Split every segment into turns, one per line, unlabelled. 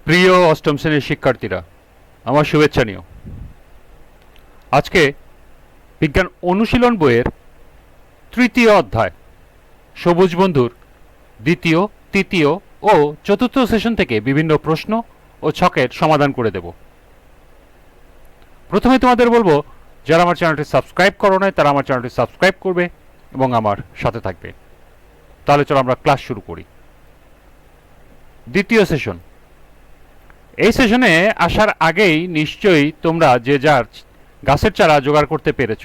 প্রিয় অষ্টম শ্রেণীর শিক্ষার্থীরা, আমার শুভেচ্ছা নিও। আজকে বিজ্ঞান অনুশীলন বইয়ের তৃতীয় অধ্যায় সবুজ বন্ধুর দ্বিতীয়, তৃতীয় ও চতুর্থ সেশন থেকে বিভিন্ন প্রশ্ন ও ছকের সমাধান করে দেব। প্রথমে তোমাদের বলবো, যারা আমার চ্যানেলটি সাবস্ক্রাইব করো নাই তারা আমার চ্যানেলটি সাবস্ক্রাইব করবে এবং আমার সাথে থাকবে। তাহলে চলো আমরা ক্লাস শুরু করি। দ্বিতীয় সেশন। এই সেশনে আসার আগেই নিশ্চয়ই তোমরা যে যার গাছের চারা জোগাড় করতে পেরেছ।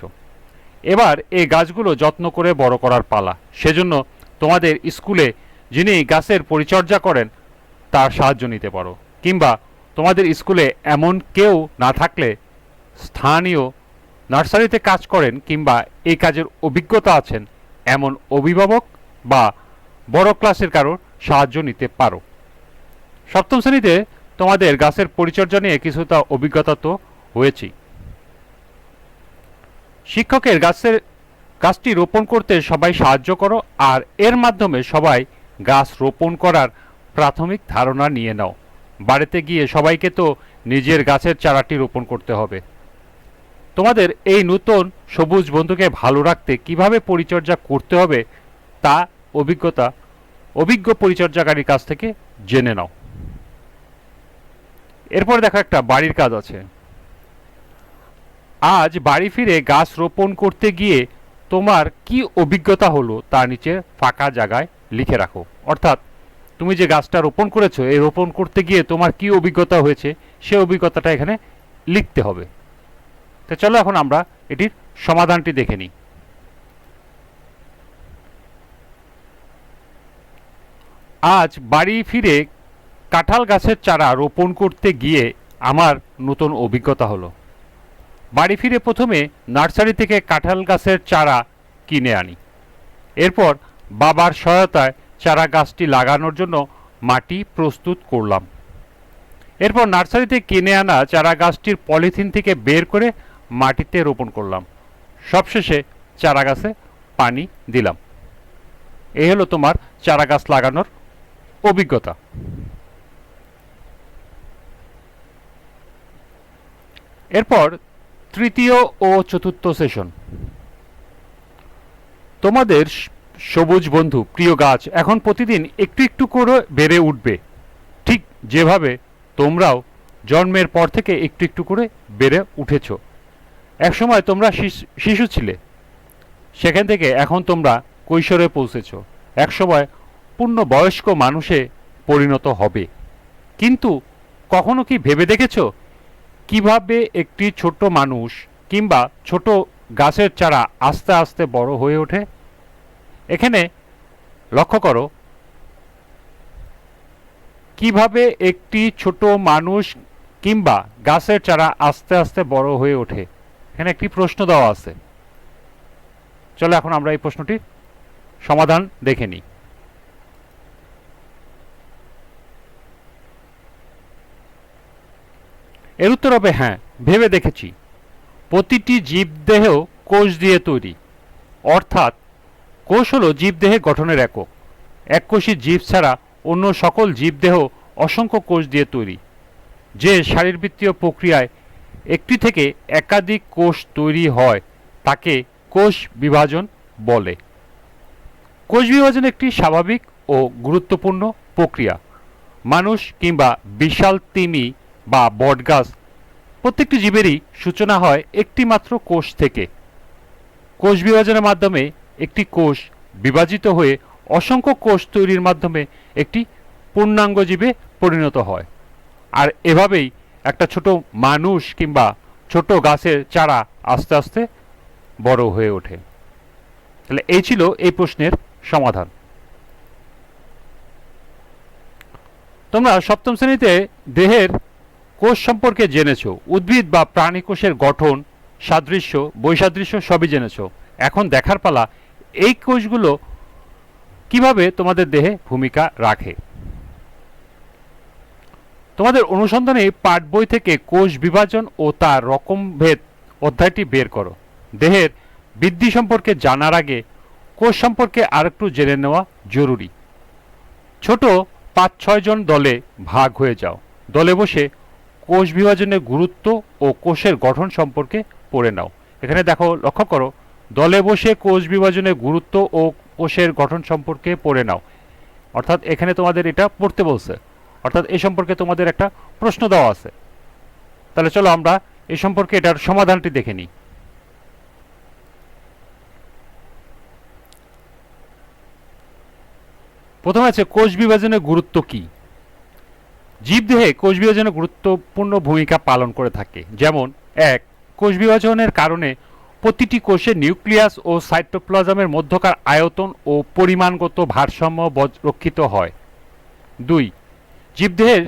এবার এই গাছগুলো যত্ন করে বড় করার পালা। সেজন্য তোমাদের স্কুলে যিনি গাছের পরিচর্যা করেন তার সাহায্য নিতে পারো, কিংবা তোমাদের স্কুলে এমন কেউ না থাকলে স্থানীয় নার্সারিতে কাজ করেন কিংবা এই কাজের অভিজ্ঞতা আছেন এমন অভিভাবক বা বড় ক্লাসের কারোর সাহায্য নিতে পারো। সপ্তম শ্রেণীতে তোমাদের গাছের পরিচর্যা নিয়ে কিছুটা অভিজ্ঞতা তো হয়েছেই। শিক্ষকের গাছটি রোপণ করতে সবাই সাহায্য করো, আর এর মাধ্যমে সবাই গাছ রোপণ করার প্রাথমিক ধারণা নিয়ে নাও। বাড়িতে গিয়ে সবাইকে তো নিজের গাছের চারাটি রোপণ করতে হবে। তোমাদের এই নতুন সবুজ বন্ধুকে ভালো রাখতে কিভাবে পরিচর্যা করতে হবে তা অভিজ্ঞ পরিচর্যাকারীর কাছ থেকে জেনে নাও। এরপর দেখো, একটা বাড়ির কাজ আছে। আজ বাড়ি ফিরে গাছ রোপণ করতে গিয়ে তোমার কি অভিজ্ঞতা হলো তা নিচে ফাঁকা জায়গায় লিখে রাখো। অর্থাৎ তুমি যে গাছটা রোপণ করেছো, এই রোপণ করতে গিয়ে তোমার কি অভিজ্ঞতা হয়েছে সে অভিজ্ঞতাটা এখানে লিখতে হবে। তো চলো এখন আমরা এটির সমাধানটি দেখে নিই। আজ বাড়ি ফিরে কাঁঠাল গাছের চারা রোপণ করতে গিয়ে আমার নতুন অভিজ্ঞতা হলো। বাড়ি ফিরে প্রথমে নার্সারি থেকে কাঁঠাল গাছের চারা কিনে আনি। এরপর বাবার সহায়তায় চারা গাছটি লাগানোর জন্য মাটি প্রস্তুত করলাম। এরপর নার্সারিতে কিনে আনা চারা গাছটির পলিথিন থেকে বের করে মাটিতে রোপণ করলাম। সবশেষে চারা গাছে পানি দিলাম। এই হলো তোমার চারা গাছ লাগানোর অভিজ্ঞতা। এরপর তৃতীয় ও চতুর্থ সেশন। তোমাদের সবুজ বন্ধু প্রিয় গাছ এখন প্রতিদিন একটু একটু করে বেড়ে উঠবে, ঠিক যেভাবে তোমরাও জন্মের পর থেকে একটু একটু করে বেড়ে উঠেছ। একসময় তোমরা শিশু ছিলে, সেখান থেকে এখন তোমরা কৈশোরে পৌঁছেছ। একসময় পূর্ণ বয়স্ক মানুষে পরিণত হবে। কিন্তু কখনো কি ভেবে দেখেছ কিভাবে একটি ছোট মানুষ কিংবা ছোট গাছের চারা আস্তে আস্তে বড় হয়ে ওঠে? এখানে লক্ষ্য করো কিভাবে একটি ছোট মানুষ কিংবা গাছের চারা আস্তে আস্তে বড় হয়ে ওঠে। এখানে একটি প্রশ্ন দেওয়া আছে। চলো এখন আমরা এই প্রশ্নটির সমাধান দেখে নিই। এর উত্তর হবে হ্যাঁ, ভেবে দেখেছি। প্রতিটি জীবদেহ কোষ দিয়ে তৈরি, অর্থাৎ কোষ হলো জীবদেহের গঠনের একক। এককোষী জীব ছাড়া অন্য সকল জীবদেহ অসংখ্য কোষ দিয়ে তৈরি। যে শারীরবৃত্তীয় প্রক্রিয়ায় একটি থেকে একাধিক কোষ তৈরি হয় তাকে কোষ বিভাজন বলে। কোষ বিভাজন একটি স্বাভাবিক ও গুরুত্বপূর্ণ প্রক্রিয়া। মানুষ কিংবা বিশাল তিমি বা বটগাছ প্রত্যেকটি জীবেরই সূচনা হয় একটি মাত্র কোষ থেকে। কোষ বিভাজনের মাধ্যমে একটি কোষ বিভাজিত হয়ে অসংখ্য কোষ তৈরির মাধ্যমে একটি পূর্ণাঙ্গ জীবে পরিণত হয়। আর এভাবেই একটা ছোট মানুষ কিংবা ছোট গাছের চারা আস্তে আস্তে বড় হয়ে ওঠে। তাহলে এই ছিল এই প্রশ্নের সমাধান। তোমরা সপ্তম শ্রেণীতে দেহের কোষ সম্পর্কে জেনেছ। উদ্ভিদ বা প্রাণী কোষের গঠন, সাদৃশ্য, বৈসাদৃশ্য সবই জেনেছ। এখন দেখার পালা এই কোষগুলো কিভাবে তোমাদের দেহে ভূমিকা রাখে। তোমাদের অনুসন্ধানে পাঠ বই থেকে কোষ বিভাজন ও তার রকমভেদ অধ্যায়টি বের করো। দেহের বৃদ্ধি সম্পর্কে জানার আগে কোষ সম্পর্কে আরেকটু জেনে নেওয়া জরুরি। ছোট ৫-৬ জন দলে ভাগ হয়ে যাও। দলে বসে কোষ বিভাজনের গুরুত্ব ও কোষের গঠন সম্পর্কে পড়ে নাও। এখানে দেখো, লক্ষ্য করো, দলে বসে কোষ বিভাজনের গুরুত্ব ও কোষের গঠন সম্পর্কে পড়ে নাও, অর্থাৎ এখানে তোমাদের এটা পড়তে বলছে, অর্থাৎ এই সম্পর্কে তোমাদের একটা প্রশ্ন দেওয়া আছে। তাহলে চলো আমরা এই সম্পর্কে এটার সমাধানটি দেখে নিই। প্রথমে আছে কোষ বিভাজনের গুরুত্ব কি। জীবদেহে কোষ বিভাজনের গুরুত্বপূর্ণ ভূমিকা পালন করে থাকে। যেমন, 1. কোষ বিভাজনের কারণে প্রতিটি কোষে নিউক্লিয়াস ও সাইটোপ্লাজমের মধ্যকার আয়তন ও পরিমাণগত ভারসাম্য রক্ষিত হয়। 2. জীবদেহের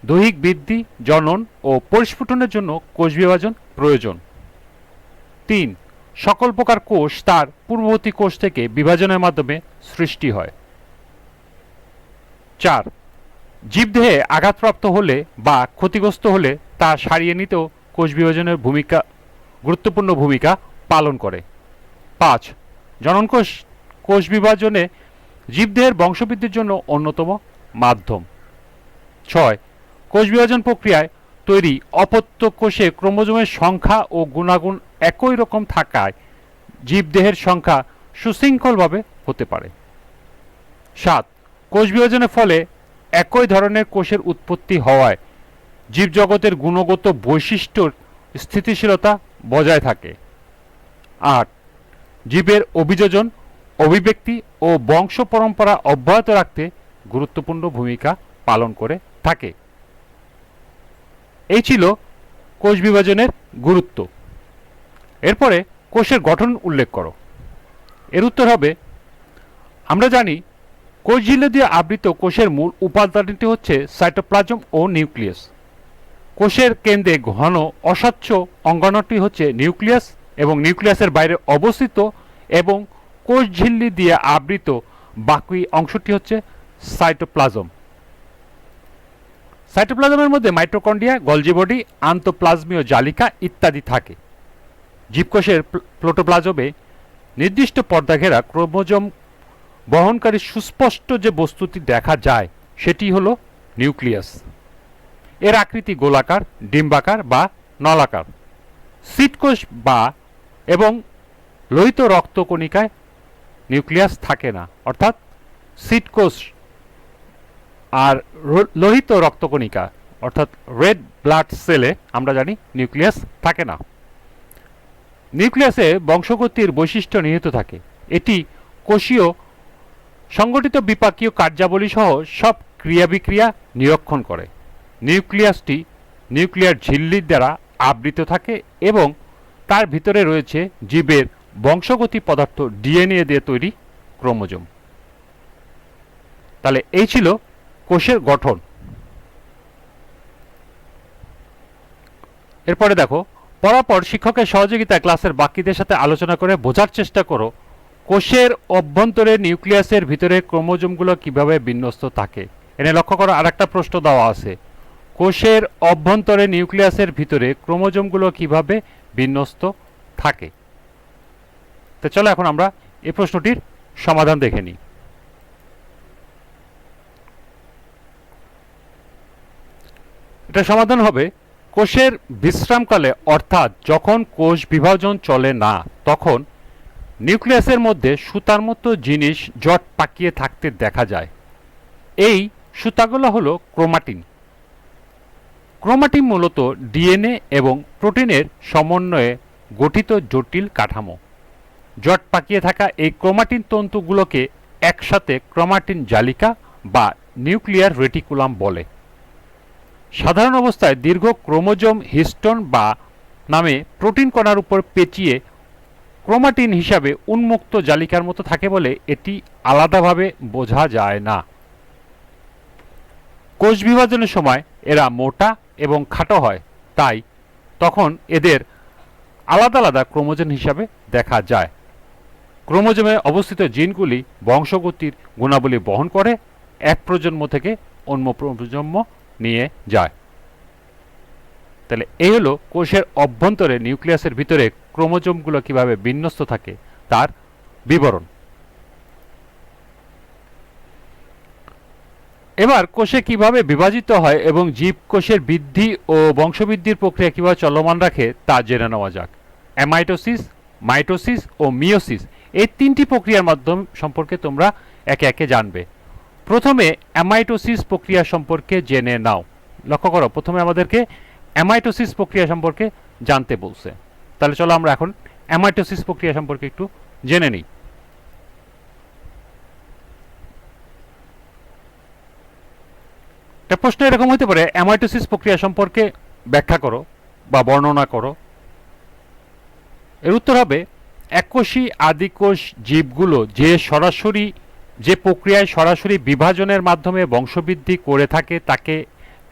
দৈহিক বৃদ্ধি, জনন ও পরিস্ফুটনের জন্য কোষ বিভাজন প্রয়োজন। 3. সকল প্রকার কোষ তার পূর্ববর্তী কোষ থেকে বিভাজনের মাধ্যমে সৃষ্টি হয়। 4. জীবদেহে আঘাতপ্রাপ্ত হলে বা ক্ষতিগ্রস্ত হলে তা সারিয়ে নিতেও কোষ বিভাজনের গুরুত্বপূর্ণ ভূমিকা পালন করে। 5. জননকোষ কোষ বিভাজনে জীবদেহের বংশবৃদ্ধির জন্য অন্যতম মাধ্যম। 6. কোষ বিভাজন প্রক্রিয়ায় তৈরি অপত্য কোষে ক্রোমোজোমের সংখ্যা ও গুণাগুণ একই রকম থাকায় জীবদেহের সংখ্যা সুশৃঙ্খলভাবে হতে পারে। 7. কোষ বিভাজনের ফলে একই ধরনের কোষের উৎপত্তি হওয়ায় জীবজগতের গুণগত বৈশিষ্ট্যর স্থিতিশীলতা বজায় থাকে। 8. জীবের অভিযোজন, অভিব্যক্তি ও বংশ পরম্পরা অব্যাহত রাখতে গুরুত্বপূর্ণ ভূমিকা পালন করে থাকে। এই ছিল কোষ বিভাজনের গুরুত্ব। এরপরে কোষের গঠন উল্লেখ করো। এর উত্তর হবে, আমরা জানি কোষঝিল্লি দিয়ে আবৃত কোষের মূল উপাদানটি হচ্ছে সাইটোপ্লাজম ও নিউক্লিয়াস। কোষের কেন্দ্রে ঘন অস্বচ্ছ অঙ্গাণুটি হচ্ছে নিউক্লিয়াস এবং নিউক্লিয়াসের বাইরে অবস্থিত এবং কোষঝিল্লি দিয়ে আবৃত বাকি অংশটি হচ্ছে সাইটোপ্লাজম। সাইটোপ্লাজমের মধ্যে মাইটোকন্ড্রিয়া, গলজি বডি, আন্তঃপ্লাজমীয় জালিকা ইত্যাদি থাকে। জীবকোষের প্লোটোপ্লাজমে নির্দিষ্ট পর্দা ঘেরা ক্রোমোজোম বহনকারী সুস্পষ্ট যে বস্তুটি দেখা যায় সেটি হলো নিউক্লিয়াস। এর আকৃতি গোলাকার, ডিম্বাকার বা নলাকার। সিটকোষ বা এবং লোহিত রক্তকণিকায় নিউক্লিয়াস থাকে না, অর্থাৎ সিটকোষ আর লোহিত রক্তকণিকা অর্থাৎ রেড ব্লাড সেলে আমরা জানি নিউক্লিয়াস থাকে না। নিউক্লিয়াসে বংশগতির বৈশিষ্ট্য নিহিত থাকে। এটি কোষীয় সংগঠিত বিপাকীয় কার্যাবলী সহ সব ক্রিয়া বিক্রিয়া নিরীক্ষণ করে। নিউক্লিয়াসটি নিউক্লিয়ার ঝিল্লির দ্বারা আবৃত থাকে এবং তার ভিতরে রয়েছে জীবের বংশগতি পদার্থ ডিএনএ দিয়ে তৈরি ক্রোমোজোম। তাহলে এই ছিল কোষের গঠন। এরপরে দেখো, পরপর শিক্ষকের সহযোগিতায় ক্লাসের বাকিদের সাথে আলোচনা করে বোঝার চেষ্টা করো কোষের অভ্যন্তরে নিউক্লিয়াসের ভিতরে ক্রোমোজোমগুলো কিভাবে বিন্যস্ত থাকে। এনে লক্ষ্য করো, আরেকটা প্রশ্ন দেওয়া আছে, কোষের অভ্যন্তরে নিউক্লিয়াসের ভিতরে ক্রোমোজোমগুলো কিভাবে বিন্যস্ত থাকে। তো চলো এখন আমরা এই প্রশ্নটির সমাধান দেখে নিই। এটা সমাধান হবে, কোষের বিশ্রামকালে অর্থাৎ যখন কোষ বিভাজন চলে না তখন নিউক্লিয়াসের মধ্যে সুতার মতো জিনিস জট পাকিয়ে থাকতে দেখা যায়। এই সুতাগুলো হলো ক্রোমাটিন। ক্রোমাটিন মূলত ডিএনএ এবং প্রোটিনের সমন্বয়ে গঠিত জটিল কাঠামো। জট পাকিয়ে থাকা এই ক্রোমাটিন তন্তুগুলোকে একসাথে ক্রোমাটিন জালিকা বা নিউক্লিয়ার রেটিকুলাম বলে। সাধারণ অবস্থায় দীর্ঘ ক্রোমোজোম হিস্টোন বা নামে প্রোটিন কণার উপর পেঁচিয়ে ক্রোমাটিন হিসাবে উন্মুক্ত জালিকার মতো থাকে বলে এটি আলাদাভাবে বোঝা যায় না। কোষ বিভাজনের সময় এরা মোটা এবং খাটো হয়, তাই তখন এদের আলাদা আলাদা ক্রোমোজোম হিসাবে দেখা যায়। ক্রোমোজোমে অবস্থিত জিনগুলি বংশগতির গুণাবলী বহন করে এক প্রজন্ম থেকে অন্য প্রজন্ম নিয়ে যায়। তাহলে এই হলো কোষের অভ্যন্তরে নিউক্লিয়াসের ভিতরে ক্রোমোজোমগুলো কিভাবে বিন্যস্ত থাকে তার বিবরণ। এবার কোষে কিভাবে বিভাজিত হয় এবং জীবকোষের বৃদ্ধি ও বংশবৃদ্ধির প্রক্রিয়া কিভাবে চলমান রাখে তা জেনে নেওয়া যাক। অ্যামাইটোসিস, মাইটোসিস ও মিওসিস এই তিনটি প্রক্রিয়ার মাধ্যম সম্পর্কে তোমরা একে একে জানবে। প্রথমে অ্যামাইটোসিস প্রক্রিয়া সম্পর্কে জেনে নাও। লক্ষ্য করো, প্রথমে আমাদেরকে অ্যামাইটোসিস প্রক্রিয়া সম্পর্কে জানতে বলছে। তাহলে চলো আমরা এখন অ্যামাইটোসিস প্রক্রিয়া সম্পর্কে একটু জেনে নিই। একটা প্রশ্ন এরকম হতে পারে, অ্যামাইটোসিস প্রক্রিয়া সম্পর্কে ব্যাখ্যা করো বা বর্ণনা করো। এর উত্তর হবে, এককোষী আদিকোষ জীবগুলো যে প্রক্রিয়ায় সরাসরি বিভাজনের মাধ্যমে বংশবৃদ্ধি করে থাকে তাকে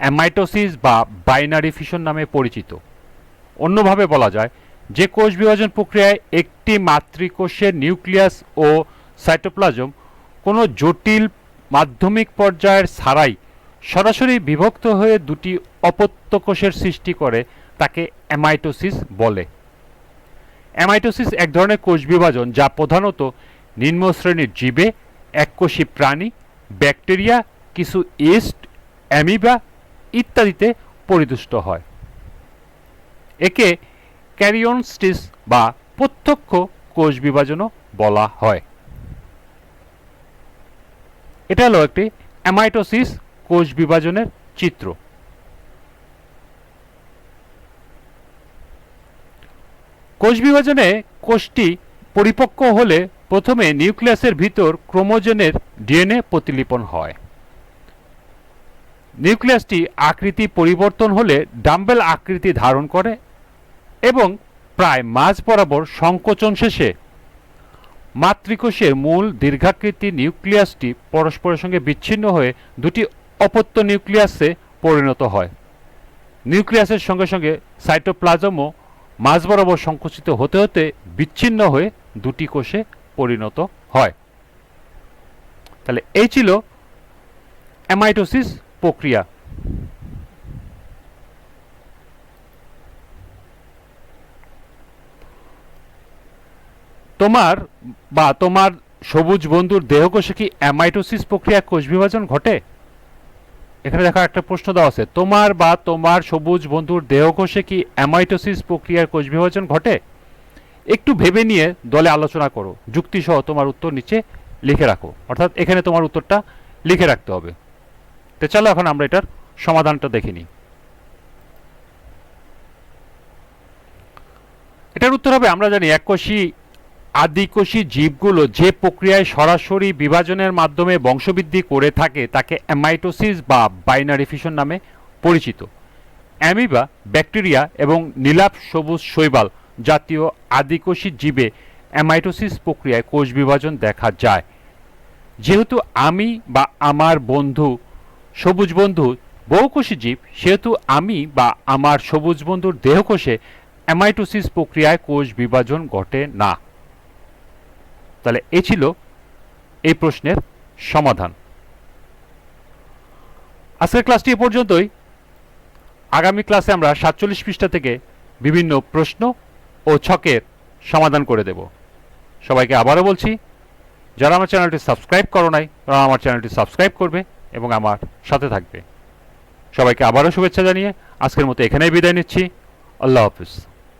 অ্যামাইটোসিস বা বাইনারি ফিশন নামে পরিচিত। অন্যভাবে বলা যায়, যে কোষ বিভাজন প্রক্রিয়ায় একটি মাতৃকোষের নিউক্লিয়াস ও সাইটোপ্লাজম কোনো জটিল মাধ্যমিক পর্যায়ের ছাড়াই সরাসরি বিভক্ত হয়ে দুটি অপত্য কোষের সৃষ্টি করে তাকে অ্যামাইটোসিস বলে। অ্যামাইটোসিস এক ধরনের কোষ বিভাজন যা প্রধানত নিম্ন শ্রেণীর জীবে, এককোষী প্রাণী, ব্যাকটেরিয়া, কিছু ইস্ট, অ্যামিবা ইত্যাদিতে পরিদুষ্ট হয়। একে ক্যারিওনস্টিস বা প্রত্যক্ষ কোষ বিভাজনও বলা হয়। এটা হলো একটি অ্যামাইটোসিস কোষ বিভাজনের চিত্র। কোষ বিভাজনে কোষটি পরিপক্ক হলে প্রথমে নিউক্লিয়াসের ভিতর ক্রোমোজোমের ডিএনএ প্রতিলিপন হয়। নিউক্লিয়াসটি আকৃতি পরিবর্তন হলে ডাম্বেল আকৃতি ধারণ করে এবং প্রায় মাঝ বরাবর সংকোচন শেষে মাতৃকোষের মূল দীর্ঘাকৃতি নিউক্লিয়াসটি পরস্পরের সঙ্গে বিচ্ছিন্ন হয়ে দুটি অপত্য নিউক্লিয়াসে পরিণত হয়। নিউক্লিয়াসের সঙ্গে সঙ্গে সাইটোপ্লাজমও মাঝ বরাবর সংকুচিত হতে হতে বিচ্ছিন্ন হয়ে দুটি কোষে পরিণত হয়। তাহলে এই ছিল অ্যামাইটোসিস প্রক্রিয়া। তোমার সবুজ বন্ধুর দেহকোষে কি অ্যামাইটোসিস প্রক্রিয়া কোষ বিভাজন ঘটে? এখানে দেখা একটা প্রশ্ন দেওয়া আছে, তোমার সবুজ বন্ধুর দেহকোষে কি অ্যামাইটোসিস প্রক্রিয়ার কোষ বিভাজন ঘটে? একটু ভেবে নিয়ে দলে আলোচনা করো, যুক্তি সহ তোমার উত্তর নিচে লিখে রাখো। অর্থাৎ এখানে তোমার উত্তরটা লিখে রাখতে হবে। তো চলো এখন আমরা এটার সমাধানটা দেখে নিই। এটার উত্তর হবে, আমরা জানি এককোষী আদিকোষী জীবগুলো যে প্রক্রিয়ায় সরাসরি বিভাজনের মাধ্যমে বংশবৃদ্ধি করে থাকে তাকে অ্যামাইটোসিস বা বাইনারি ফিশন নামে পরিচিত। অ্যামিবা, ব্যাকটেরিয়া এবং নীলাভ সবুজ শৈবাল জাতীয় আদিকোষী জীবে অ্যামাইটোসিস প্রক্রিয়ায় কোষ বিভাজন দেখা যায়। যেহেতু আমি বা আমার বন্ধু সবুজ বন্ধু বহুকোষী জীব, সেহেতু আমি বা আমার সবুজ বন্ধুর দেহকোষে অ্যামাইটোসিস প্রক্রিয়ায় কোষ বিভাজন ঘটে না। তাহলে এই ছিল এই প্রশ্নের সমাধান। আজকের ক্লাসটি এ পর্যন্তই। আগামী ক্লাসে আমরা 47 পৃষ্ঠা থেকে বিভিন্ন প্রশ্ন ও ছকের সমাধান করে দেব। সবাইকে আবারও বলছি, যারা আমার চ্যানেলটি সাবস্ক্রাইব করো নাই তারা আমার চ্যানেলটি সাবস্ক্রাইব করবে এবং আমার সাথে থাকবে। সবাইকে আবারও শুভেচ্ছা জানিয়ে আজকের মতো এখানেই বিদায় নিচ্ছি। আল্লাহ হাফিজ।